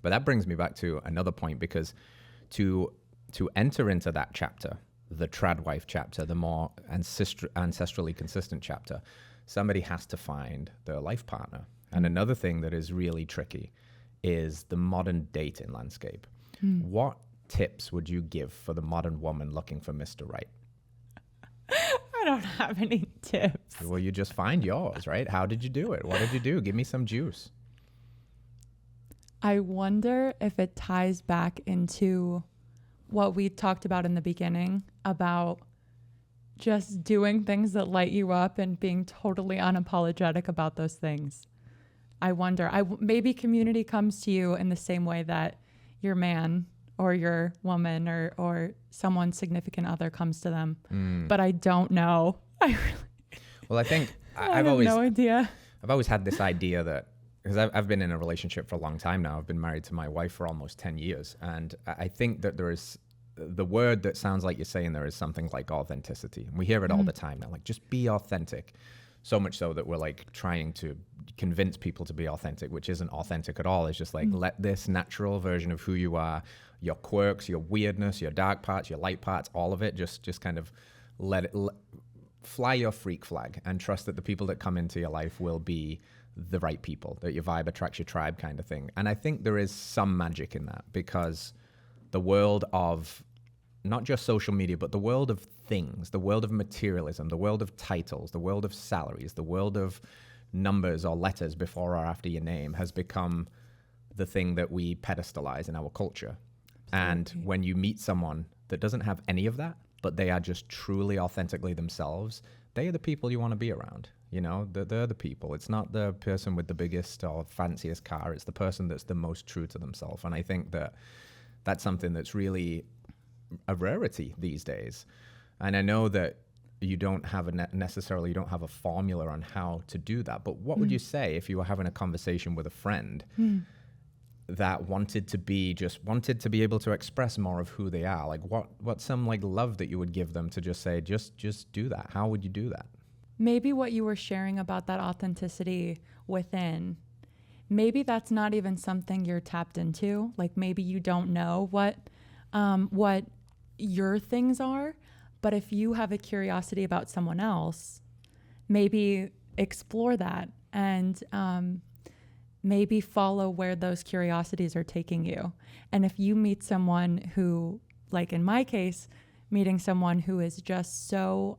But that brings me back to another point, because to enter into that chapter, the trad wife chapter, the more ancestrally consistent chapter, somebody has to find their life partner. And another thing that is really tricky is the modern dating landscape. What tips would you give for the modern woman looking for Mr. Right? I don't have any tips. Well, you just find yours, right? How did you do it? What did you do? Give me some juice. I wonder if it ties back into what we talked about in the beginning about just doing things that light you up and being totally unapologetic about those things. I wonder, maybe community comes to you in the same way that your man or your woman or someone's significant other comes to them. But I don't know. Well, I think I have no idea. I've always had this idea that, because I've been in a relationship for a long time now. I've been married to my wife for almost 10 years. And I think that there is the word that sounds like you're saying there is something like authenticity. And we hear it all the time now, like, just be authentic. So much so that we're like trying to convince people to be authentic, which isn't authentic at all. It's just like, let this natural version of who you are, your quirks, your weirdness, your dark parts, your light parts, all of it, just kind of let it fly your freak flag and trust that the people that come into your life will be the right people, that your vibe attracts your tribe kind of thing. And I think there is some magic in that, because the world of not just social media, but the world of things, the world of materialism, the world of titles, the world of salaries, the world of numbers or letters before or after your name has become the thing that we pedestalize in our culture. Absolutely. And when you meet someone that doesn't have any of that, but they are just truly authentically themselves, they are the people you want to be around. You know, they're the people. It's not the person with the biggest or fanciest car. It's the person that's the most true to themselves. And I think that that's something that's really a rarity these days. And I know that you don't have necessarily you don't have a formula on how to do that. But what would you say if you were having a conversation with a friend that wanted to be able to express more of who they are? Like, what's some like love that you would give them to just say, just do that? How would you do that? Maybe what you were sharing about that authenticity within, maybe that's not even something you're tapped into. Like, maybe you don't know what your things are, but if you have a curiosity about someone else, maybe explore that and maybe follow where those curiosities are taking you. And if you meet someone who, like in my case, meeting someone who is just so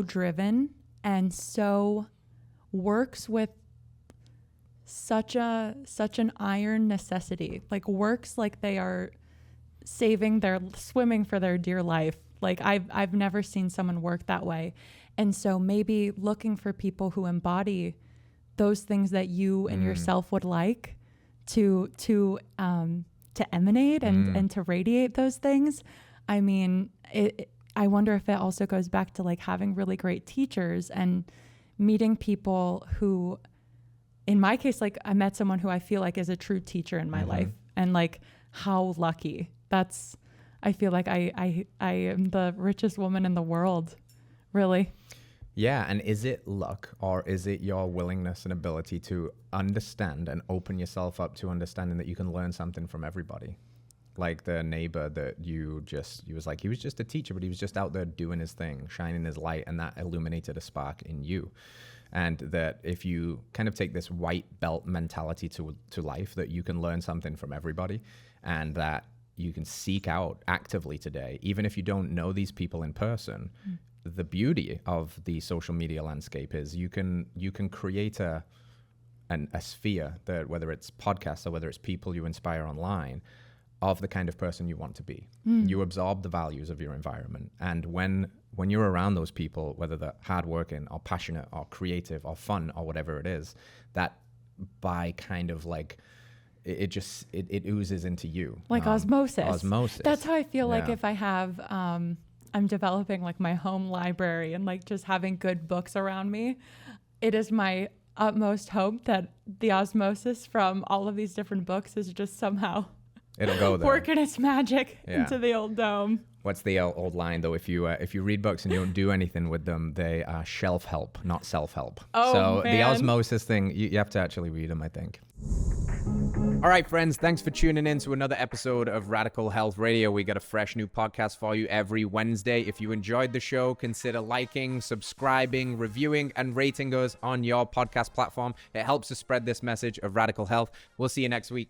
driven and so works with such an iron necessity, like works like they are swimming for their dear life. Like I've never seen someone work that way. And so maybe looking for people who embody those things that you and yourself would like to emanate and to radiate those things. I mean, I wonder if it also goes back to like having really great teachers and meeting people who, in my case, like I met someone who I feel like is a true teacher in my life, and like how lucky. I feel like I am the richest woman in the world, really. Yeah. And is it luck, or is it your willingness and ability to understand and open yourself up to understanding that you can learn something from everybody? Like the neighbor that he was just a teacher, but he was just out there doing his thing, shining his light, and that illuminated a spark in you. And that if you kind of take this white belt mentality to life, that you can learn something from everybody, and that you can seek out actively today, even if you don't know these people in person. The beauty of the social media landscape is you can create a sphere that, whether it's podcasts or whether it's people you inspire online, of the kind of person you want to be. You absorb the values of your environment. And when you're around those people, whether they're hardworking or passionate or creative or fun or whatever it is, that by kind of like, it oozes into you. Like osmosis. Osmosis. That's how I feel like if I have, I'm developing like my home library and like just having good books around me. It is my utmost hope that the osmosis from all of these different books is just somehow it'll go there, working its magic into the old dome. What's the old line though? If you read books and you don't do anything with them, they are shelf help, not self help. Oh, so man. The osmosis thing, you have to actually read them, I think. All right, friends, thanks for tuning in to another episode of Radical Health Radio. We got a fresh new podcast for you every Wednesday. If you enjoyed the show, consider liking, subscribing, reviewing, and rating us on your podcast platform. It helps to spread this message of radical health. We'll see you next week.